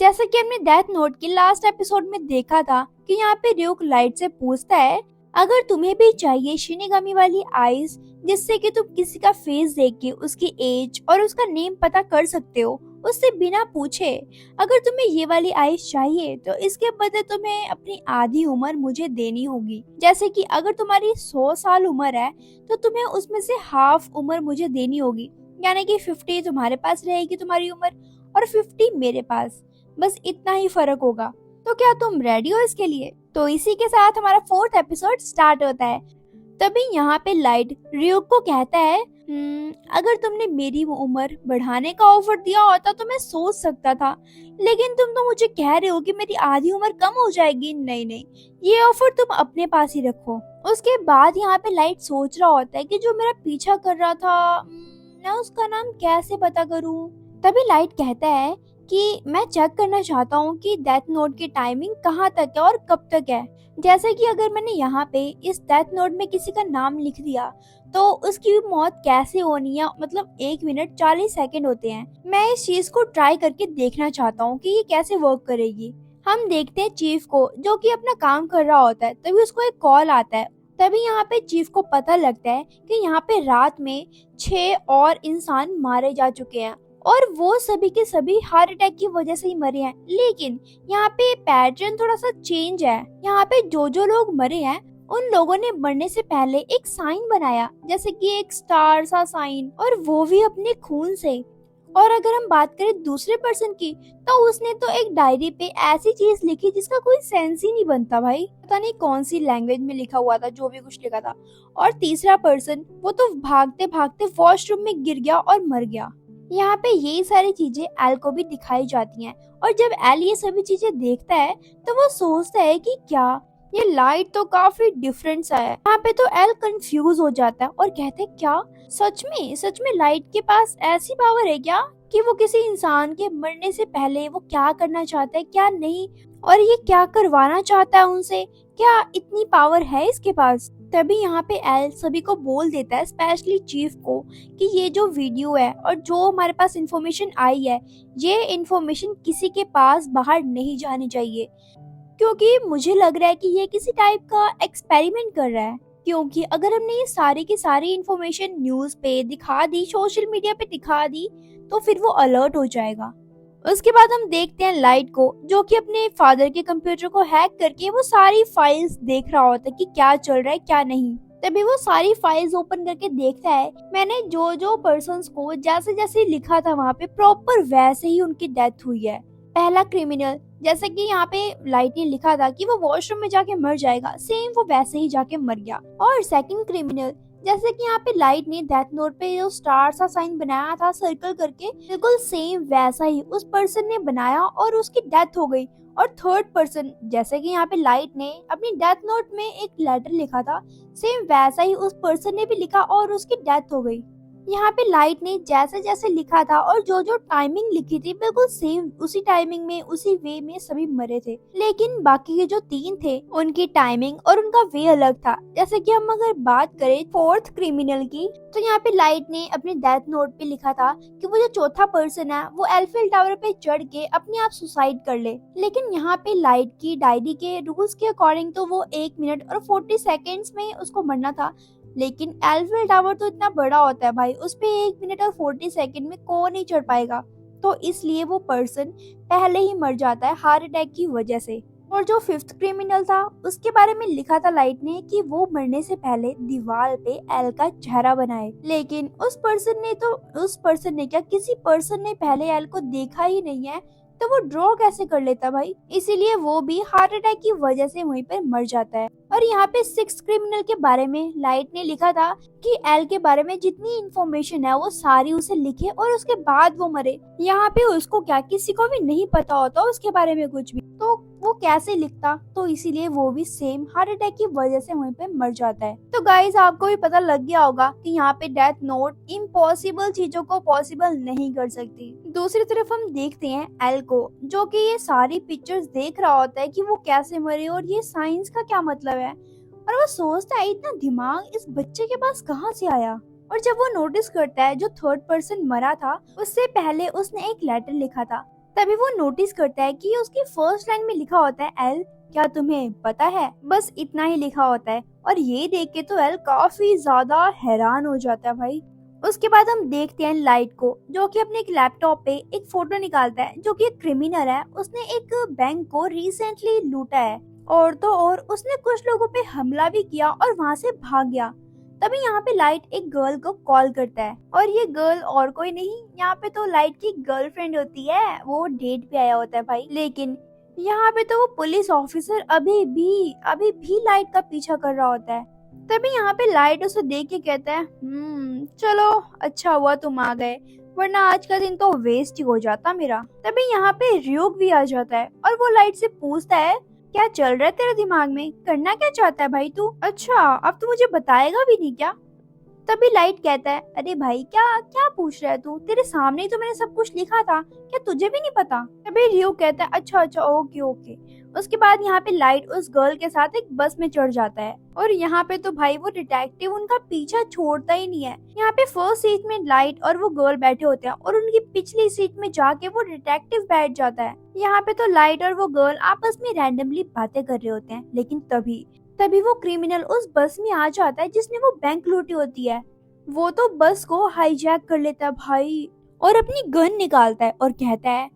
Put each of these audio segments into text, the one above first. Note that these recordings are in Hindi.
जैसा कि हमने डेथ नोट के लास्ट एपिसोड में देखा था कि यहाँ पे र्यूक लाइट से पूछता है, अगर तुम्हें भी चाहिए शिनिगामी वाली आईज जिससे कि तुम किसी का फेस देख के उसकी एज और उसका नेम पता कर सकते हो उससे बिना पूछे, अगर तुम्हें ये वाली आईज चाहिए तो इसके बदले तुम्हें अपनी आधी उम्र मुझे देनी होगी। जैसे कि अगर तुम्हारी 100 साल उम्र है तो तुम्हें उसमें से हाफ उम्र मुझे देनी होगी, यानी कि 50 तुम्हारे पास रहेगी तुम्हारी उम्र और 50 मेरे पास। बस इतना ही फर्क होगा। तो क्या तुम रेडी हो इसके लिए? तो इसी के साथ हमारा 4th एपिसोड स्टार्ट होता है। तभी यहाँ पे लाइट र्यूक को कहता है, अगर तुमने मेरी उम्र बढ़ाने का ऑफर दिया होता तो मैं सोच सकता था, लेकिन तुम तो मुझे कह रहे हो कि मेरी आधी उम्र कम हो जाएगी। नहीं नहीं, ये ऑफर तुम अपने पास ही रखो। उसके बाद यहाँ पे लाइट सोच रहा होता है कि जो मेरा पीछा कर रहा था, मैं उसका नाम कैसे पता करूँ। तभी लाइट कहता है कि मैं चेक करना चाहता हूँ कि डेथ नोट की टाइमिंग कहाँ तक है और कब तक है। जैसे कि अगर मैंने यहाँ पे इस डेथ नोट में किसी का नाम लिख दिया तो उसकी मौत कैसे होनी है, मतलब 1 मिनट 40 सेकंड होते हैं। मैं इस चीज को ट्राई करके देखना चाहता हूँ कि ये कैसे वर्क करेगी। हम देखते हैं चीफ को जो कि अपना काम कर रहा होता है। तभी उसको एक कॉल आता है। तभी यहाँ पे चीफ को पता लगता है कि यहाँ पे रात में 6 और इंसान मारे जा चुके हैं और वो सभी के सभी हार्ट अटैक की वजह से ही मरे हैं। लेकिन यहाँ पे पैटर्न थोड़ा सा चेंज है। यहाँ पे जो लोग मरे हैं उन लोगों ने मरने से पहले एक साइन बनाया, जैसे कि एक स्टार सा साइन, और वो भी अपने खून से। और अगर हम बात करें दूसरे पर्सन की तो उसने तो एक डायरी पे ऐसी चीज लिखी जिसका कोई सेंस ही नहीं बनता भाई। पता नहीं कौन सी लैंग्वेज में लिखा हुआ था, जो भी कुछ लिखा था। और तीसरा पर्सन वो तो भागते भागते वॉशरूम में गिर गया और मर गया। यहाँ पे यही सारी चीजें एल को भी दिखाई जाती हैं। और जब एल ये सभी चीजें देखता है तो वो सोचता है कि क्या ये लाइट तो काफी डिफरेंट सा है। यहाँ पे तो एल कंफ्यूज हो जाता है और कहते हैं, क्या सच में लाइट के पास ऐसी पावर है क्या कि वो किसी इंसान के मरने से पहले वो क्या करना चाहता है क्या नहीं, और ये क्या करवाना चाहता है उनसे, क्या इतनी पावर है इसके पास। तभी यहाँ पे एल सभी को बोल देता है, स्पेशली चीफ को, कि ये जो वीडियो है और जो हमारे पास इंफॉर्मेशन आई है, ये इंफॉर्मेशन किसी के पास बाहर नहीं जानी चाहिए, क्योंकि मुझे लग रहा है कि ये किसी टाइप का एक्सपेरिमेंट कर रहा है। क्योंकि अगर हमने ये सारी की सारी इंफॉर्मेशन न्यूज पे दिखा दी, सोशल मीडिया पे दिखा दी, तो फिर वो अलर्ट हो जाएगा। उसके बाद हम देखते हैं लाइट को जो कि अपने फादर के कंप्यूटर को हैक करके वो सारी फाइल्स देख रहा होता है कि क्या चल रहा है क्या नहीं। तभी वो सारी फाइल्स ओपन करके देखता है, मैंने जो पर्सन्स को जैसे जैसे लिखा था वहाँ पे प्रॉपर वैसे ही उनकी डेथ हुई है। पहला क्रिमिनल, जैसे कि यहाँ पे लाइट ने लिखा था कि वो वॉशरूम में जाके मर जाएगा, सेम वो वैसे ही जाके मर गया। और सेकंड क्रिमिनल, जैसे कि यहाँ पे लाइट ने डेथ नोट पे जो स्टार सा साइन बनाया था सर्कल करके, बिल्कुल सेम वैसा ही उस पर्सन ने बनाया और उसकी डेथ हो गई। और थर्ड पर्सन, जैसे कि यहाँ पे लाइट ने अपनी डेथ नोट में एक लेटर लिखा था, सेम वैसा ही उस पर्सन ने भी लिखा और उसकी डेथ हो गई। यहाँ पे लाइट ने जैसे जैसे लिखा था और जो टाइमिंग लिखी थी बिल्कुल सेम उसी टाइमिंग में उसी वे में सभी मरे थे। लेकिन बाकी के जो 3 थे उनकी टाइमिंग और उनका वे अलग था। जैसे कि हम अगर बात करें फोर्थ क्रिमिनल की, तो यहाँ पे लाइट ने अपने डेथ नोट पे लिखा था कि वो जो चौथा पर्सन है वो एल्फिल टावर पे चढ़ के अपने आप सुसाइड कर ले। लेकिन यहाँ पे लाइट की डायरी के रूल्स के अकॉर्डिंग तो वो 1 मिनट और 40 सेकेंड्स में उसको मरना था। लेकिन एल्फिल टावर तो इतना बड़ा होता है भाई, उस पे 1 मिनट और 40 सेकंड में कौन नहीं चढ़ पाएगा। तो इसलिए वो पर्सन पहले ही मर जाता है हार्ट अटैक की वजह से। और जो 5th क्रिमिनल था उसके बारे में लिखा था लाइट ने कि वो मरने से पहले दीवार पे एल का चेहरा बनाए। लेकिन उस पर्सन ने क्या, किसी पर्सन ने पहले एल को देखा ही नहीं है, तो वो ड्रॉ कैसे कर लेता भाई। इसीलिए वो भी हार्ट अटैक की वजह से वहीं पर मर जाता है। और यहाँ पे 6th क्रिमिनल के बारे में लाइट ने लिखा था कि एल के बारे में जितनी इंफॉर्मेशन है वो सारी उसे लिखे और उसके बाद वो मरे। यहाँ पे उसको क्या, किसी को भी नहीं पता होता उसके बारे में कुछ भी, तो वो कैसे लिखता। तो इसीलिए वो भी सेम हार्ट अटैक की वजह से वहीं पे मर जाता है। तो गाइस आपको भी पता लग गया होगा कि यहाँ पे डेथ नोट इम्पॉसिबल चीजों को पॉसिबल नहीं कर सकती। दूसरी तरफ हम देखते हैं एल को जो कि ये सारी पिक्चर्स देख रहा होता है कि वो कैसे मरे और ये साइंस का क्या मतलब है। और वो सोचता है इतना दिमाग इस बच्चे के पास कहाँ से आया। और जब वो नोटिस करता है जो थर्ड पर्सन मरा था उससे पहले उसने एक लेटर लिखा था तभी वो नोटिस करता है कि उसकी फर्स्ट लाइन में लिखा होता है एल, क्या तुम्हें पता है, बस इतना ही लिखा होता है। और ये देख के तो एल काफी ज्यादा हैरान हो जाता है भाई। उसके बाद हम देखते हैं लाइट को, जो कि अपने एक लैपटॉप पे एक फोटो निकालता है, जो कि एक क्रिमिनल है। उसने एक बैंक को रिसेंटली लूटा है, और तो और उसने कुछ लोगों पे हमला भी किया और वहाँ से भाग गया। तभी यहाँ पे लाइट एक गर्ल को कॉल करता है, और ये गर्ल और कोई नहीं, यहाँ पे तो लाइट की गर्लफ्रेंड होती है। वो डेट पे आया होता है भाई, लेकिन यहाँ पे तो वो पुलिस ऑफिसर अभी भी लाइट का पीछा कर रहा होता है। तभी यहाँ पे लाइट उसे देख के कहता है, चलो अच्छा हुआ तुम आ गए, वरना आज का दिन तो वेस्ट ही हो जाता मेरा। तभी यहाँ पे रियोक भी आ जाता है, और वो लाइट से पूछता है, क्या चल रहा है तेरे दिमाग में, करना क्या चाहता है भाई तू? अच्छा, अब तू मुझे बताएगा भी नहीं क्या? तभी लाइट कहता है, अरे भाई क्या क्या पूछ रहा है तू, तेरे सामने ही तो मैंने सब कुछ लिखा था, क्या तुझे भी नहीं पता? तभी रियो कहता है, अच्छा अच्छा ओके ओके। उसके बाद यहाँ पे लाइट उस गर्ल के साथ एक बस में चढ़ जाता है, और यहाँ पे तो भाई वो डिटेक्टिव उनका पीछा छोड़ता ही नहीं है। यहाँ पे फर्स्ट सीट में लाइट और वो गर्ल बैठे होते हैं, और उनकी पिछली सीट में जाके वो डिटेक्टिव बैठ जाता है। यहाँ पे तो लाइट और वो गर्ल आपस में रैंडमली बातें कर रहे होते हैं, लेकिन तभी वो क्रिमिनल उस बस में आ जाता है जिसने वो बैंक लूटी होती है। वो तो बस को हाईजैक कर लेता है भाई, और अपनी गन निकालता है और कहता है,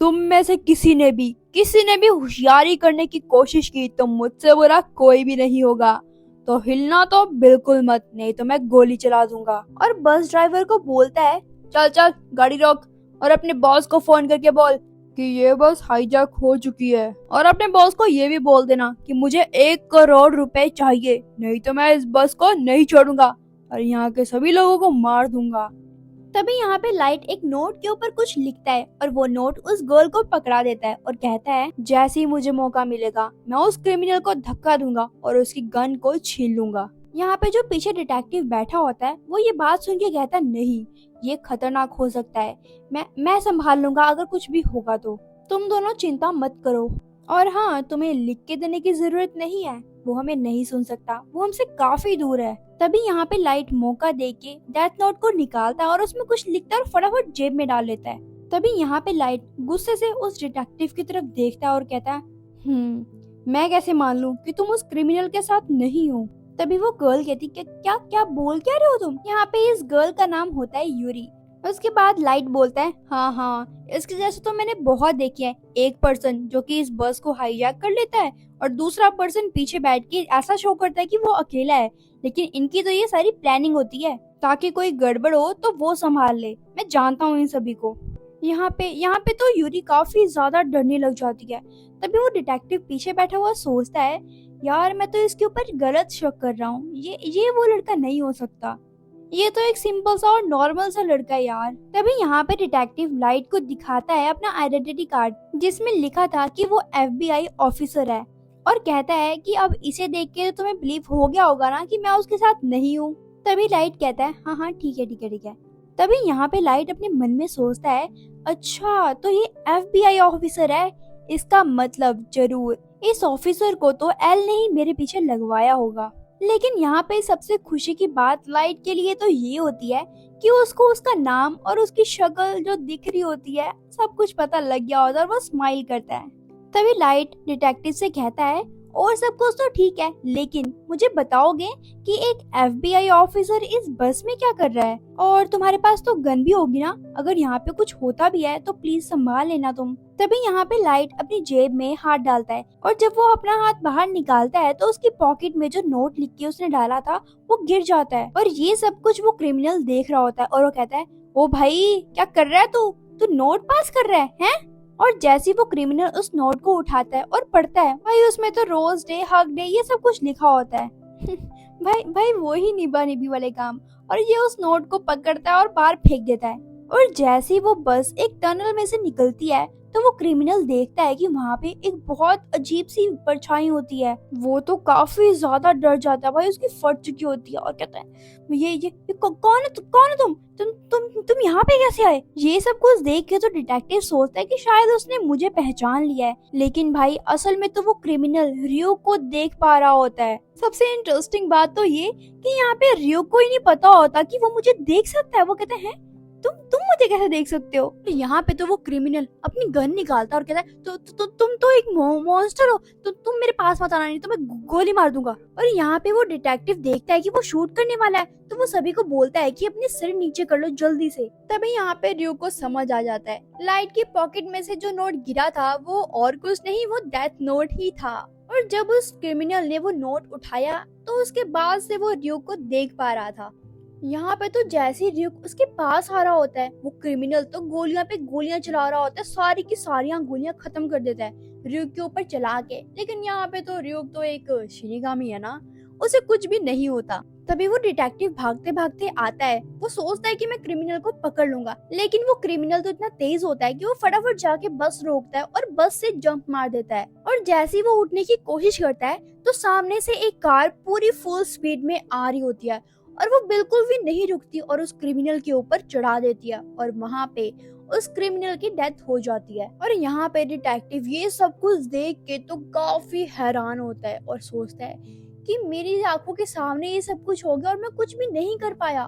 तुम में से किसी ने भी होशियारी करने की कोशिश की तो मुझसे बुरा कोई भी नहीं होगा, तो हिलना तो बिल्कुल मत, नहीं तो मैं गोली चला दूंगा। और बस ड्राइवर को बोलता है, चल चल गाड़ी रोक, और अपने बॉस को फोन करके बोल कि ये बस हाईजैक हो चुकी है, और अपने बॉस को ये भी बोल देना कि मुझे 1 करोड़ रुपए चाहिए, नहीं तो मैं इस बस को नहीं छोड़ूंगा और यहाँ के सभी लोगों को मार दूंगा। तभी यहाँ पे लाइट एक नोट के ऊपर कुछ लिखता है, और वो नोट उस गर्ल को पकड़ा देता है और कहता है, जैसे ही मुझे मौका मिलेगा मैं उस क्रिमिनल को धक्का दूंगा और उसकी गन को छीन लूंगा। यहाँ पे जो पीछे डिटेक्टिव बैठा होता है वो ये बात सुन के कहता है, नहीं ये खतरनाक हो सकता है, मैं संभाल लूंगा अगर कुछ भी होगा तो, तुम दोनों चिंता मत करो। और हाँ, तुम्हें लिख के देने की जरूरत नहीं है, वो हमें नहीं सुन सकता, वो हमसे काफी दूर है। तभी यहाँ पे लाइट मौका देके डेथ नोट को निकालता है और उसमें कुछ लिखता है और फटाफट जेब में डाल लेता है। तभी यहाँ पे लाइट गुस्से से उस डिटेक्टिव की तरफ देखता है और कहता है, मैं कैसे मान लूं कि तुम उस क्रिमिनल के साथ नहीं हो? तभी वो गर्ल कहती, क्या क्या बोल क्या रहे हो तुम? यहाँ पे इस गर्ल का नाम होता है यूरी। उसके बाद लाइट बोलता है, हाँ इसके जैसे तो मैंने बहुत देखे हैं, एक पर्सन जो कि इस बस को हाईजैक कर लेता है और दूसरा पर्सन पीछे बैठ के ऐसा शो करता है कि वो अकेला है, लेकिन इनकी तो ये सारी प्लानिंग होती है ताकि कोई गड़बड़ हो तो वो संभाल ले। मैं जानता हूँ इन सभी को। यहाँ पे तो यूरी काफी ज्यादा डरने लग जाती है। तभी वो डिटेक्टिव पीछे बैठा हुआ सोचता है, यार मैं तो इसके ऊपर गलत शक कर रहा हूँ, ये वो लड़का नहीं हो सकता, ये तो एक सिंपल सा और नॉर्मल सा लड़का है यार। तभी यहाँ पे डिटेक्टिव लाइट को दिखाता है अपना आइडेंटिटी कार्ड जिसमें लिखा था कि वो FBI ऑफिसर है, और कहता है कि अब इसे देख के तुम्हें बिलीव हो गया होगा ना कि मैं उसके साथ नहीं हूँ। तभी लाइट कहता है, हाँ ठीक है। तभी यहाँ पे लाइट अपने मन में सोचता है, अच्छा तो ये FBI ऑफिसर है, इसका मतलब जरूर इस ऑफिसर को तो एल ने ही मेरे पीछे लगवाया होगा। लेकिन यहाँ पे सबसे खुशी की बात लाइट के लिए तो ये होती है कि उसको उसका नाम और उसकी शक्ल जो दिख रही होती है सब कुछ पता लग गया होता है, और वो स्माइल करता है। तभी लाइट डिटेक्टिव से कहता है, और सब कुछ तो ठीक है, लेकिन मुझे बताओगे कि एक FBI ऑफिसर इस बस में क्या कर रहा है? और तुम्हारे पास तो गन भी होगी ना, अगर यहाँ पे कुछ होता भी है तो प्लीज संभाल लेना तुम। तभी यहाँ पे लाइट अपनी जेब में हाथ डालता है, और जब वो अपना हाथ बाहर निकालता है तो उसकी पॉकेट में जो नोट लिख के उसने डाला था वो गिर जाता है, और ये सब कुछ वो क्रिमिनल देख रहा होता है, और वो कहता है, ओ भाई क्या कर रहा है तू नोट पास कर रहा है? और जैसे वो क्रिमिनल उस नोट को उठाता है और पढ़ता है, भाई उसमें तो रोज डे, हक डे, ये सब कुछ लिखा होता है। भाई वो ही निभा निभी वाले काम। और ये उस नोट को पकड़ता है और बाहर फेंक देता है। और जैसे ही वो बस एक टनल में से निकलती है तो वो क्रिमिनल देखता है कि वहाँ पे एक बहुत अजीब सी परछाई होती है। वो तो काफी ज्यादा डर जाता है, भाई उसकी फट चुकी होती है, और कहता है, ये कौन है तुम यहाँ पे कैसे आए? ये सब कुछ देख के तो डिटेक्टिव सोचता है कि शायद उसने मुझे पहचान लिया है, लेकिन भाई असल में तो वो क्रिमिनल रियो को देख पा रहा होता है। सबसे इंटरेस्टिंग बात तो ये कि यहाँ पे रियो को ही नहीं पता होता कि वो मुझे देख सकता है। वो कहते हैं, तुम तुम मुझे कैसे देख सकते हो? तो यहाँ पे तो वो क्रिमिनल अपनी गन निकालता और कहता है तुम तो एक मॉन्स्टर हो, तो तुम मेरे पास मत आना, नहीं तो मैं गोली मार दूंगा। और यहाँ पे वो डिटेक्टिव देखता है कि वो शूट करने वाला है, तो वो सभी को बोलता है कि अपने सिर नीचे कर लो जल्दी से। तभी यहाँ पे ड्यूक को समझ आ जाता है लाइट की पॉकेट में से जो नोट गिरा था वो और कुछ नहीं, वो डेथ नोट ही था। और जब उस क्रिमिनल ने वो नोट उठाया तो उसके बाद से वो ड्यूक को देख पा रहा था। यहाँ पे तो जैसे ही ड्यूक उसके पास आ रहा होता है, वो क्रिमिनल तो गोलियां पे गोलियां चला रहा होता है, सारी की सारी गोलियां खत्म कर देता है ड्यूक के ऊपर चला के। लेकिन यहाँ पे तो ड्यूक तो एक शिनिगामी है ना, उसे कुछ भी नहीं होता। तभी वो डिटेक्टिव भागते भागते आता है, वो सोचता है कि मैं क्रिमिनल को पकड़ लूंगा, लेकिन वो क्रिमिनल तो इतना तेज होता है कि वो फटाफट जाके बस रोकता है और बस से जंप मार देता है। और जैसे ही वो उठने की कोशिश करता है तो सामने से एक कार पूरी फुल स्पीड में आ रही होती है और वो बिल्कुल भी नहीं रुकती और उस क्रिमिनल के ऊपर चढ़ा देती है और वहाँ पे उस क्रिमिनल की डेथ हो जाती है। और यहाँ पे डिटेक्टिव ये सब कुछ देख के तो काफी हैरान होता है और सोचता है कि मेरी आंखों के सामने ये सब कुछ हो गया और मैं कुछ भी नहीं कर पाया।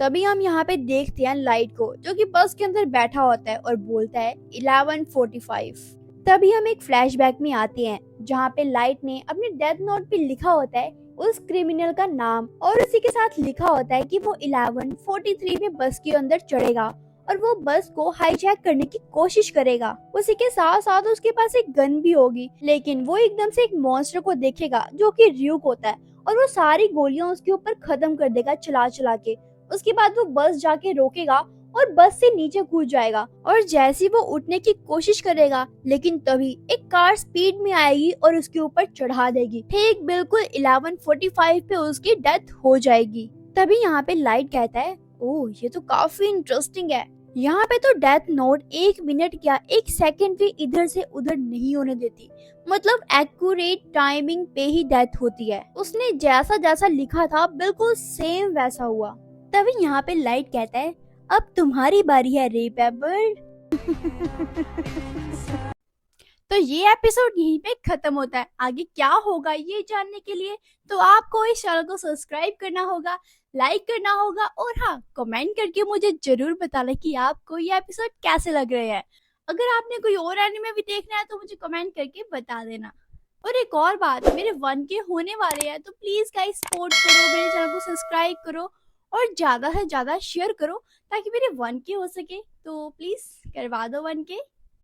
तभी हम यहाँ पे देखते हैं लाइट को, जो कि बस के अंदर बैठा होता है और बोलता है 11:45। तभी हम एक फ्लैशबैक में आते हैं जहाँ पे लाइट ने अपने डेथ नोट पे लिखा होता है उस क्रिमिनल का नाम और उसी के साथ लिखा होता है कि वो 11:43 में बस के अंदर चढ़ेगा और वो बस को हाईजैक करने की कोशिश करेगा। उसी के साथ साथ उसके पास एक गन भी होगी, लेकिन वो एकदम से एक मॉन्स्टर को देखेगा जो कि ड्यूक होता है और वो सारी गोलियां उसके ऊपर खत्म कर देगा चला चला के। उसके बाद वो बस जाके रोकेगा और बस से नीचे कूद जाएगा और जैसे वो उठने की कोशिश करेगा, लेकिन तभी एक कार स्पीड में आएगी और उसके ऊपर चढ़ा देगी। ठीक बिल्कुल 11:45 पे उसकी डेथ हो जाएगी। तभी यहाँ पे लाइट कहता है, ओह ये तो काफी इंटरेस्टिंग है। यहाँ पे तो डेथ नोट 1 मिनट क्या 1 सेकंड भी इधर से उधर नहीं होने देती, मतलब एक्यूरेट टाइमिंग पे ही डेथ होती है। उसने जैसा जैसा लिखा था बिल्कुल सेम वैसा हुआ। तभी यहाँ पे लाइट कहता है, अब तुम्हारी बारी है रे पेपर। तो ये एपिसोड यहीं पे खत्म होता है। आगे क्या होगा ये जानने के लिए तो आपको इस चैनल को सब्सक्राइब करना होगा, लाइक करना होगा और हाँ कमेंट करके मुझे जरूर बताना कि आपको ये एपिसोड कैसे लग रहे हैं। अगर आपने कोई और एनिमे भी देखना है तो मुझे कमेंट करके बता देना। और एक और बात, मेरे 1K होने वाले हैं तो प्लीज गाइस सपोर्ट करो, मेरे चैनल को सब्सक्राइब करो और ज्यादा से ज्यादा शेयर करो ताकि मेरे 1K हो सके। तो प्लीज करवा दो 1K।